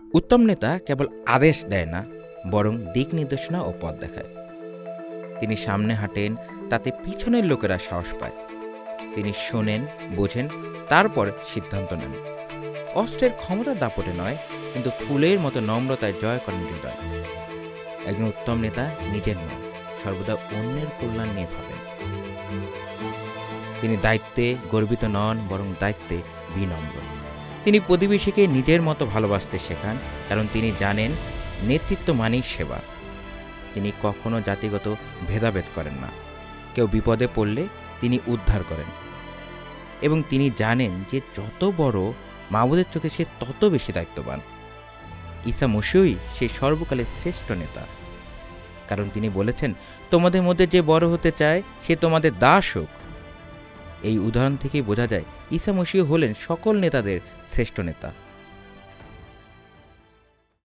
উত্তম নেতা কেবল আদেশ দেয় না, বরং দিক নির্দেশনা ও পথ দেখায়। তিনি সামনে হাঁটেন, তাতে পিছনের লোকেরা সাহস পায়। তিনি শোনেন, বোঝেন, তারপর সিদ্ধান্ত নেন। অস্ত্রের ক্ষমতা দাপটে নয়, কিন্তু ফুলের মতো নম্রতায় জয় করেন হৃদয়। একজন উত্তম নেতা নিজের নয়, সর্বদা অন্যের কল্যাণ নিয়ে ভাবেন। তিনি দায়িত্বে গর্বিত নন, বরং দায়িত্বে বিনম্র। তিনি প্রতিবেশীকে নিজের মতো ভালোবাসতে শেখান, কারণ তিনি জানেন নেতৃত্ব মানেই সেবা। তিনি কখনো জাতিগত ভেদাভেদ করেন না। কেউ বিপদে পড়লে তিনি উদ্ধার করেন। এবং তিনি জানেন যে যত বড়, মাবুদের চোখে সে তত বেশি দায়িত্ববান। ঈসা মসীহই সে সর্বকালের শ্রেষ্ঠ নেতা, কারণ তিনি বলেছেন, তোমাদের মধ্যে যে বড় হতে চায় সে তোমাদের দাস হোক। এই উদাহরণ থেকেই বোঝা যায় ঈসা মসীহ হলেন সকল নেতাদের শ্রেষ্ঠ নেতা।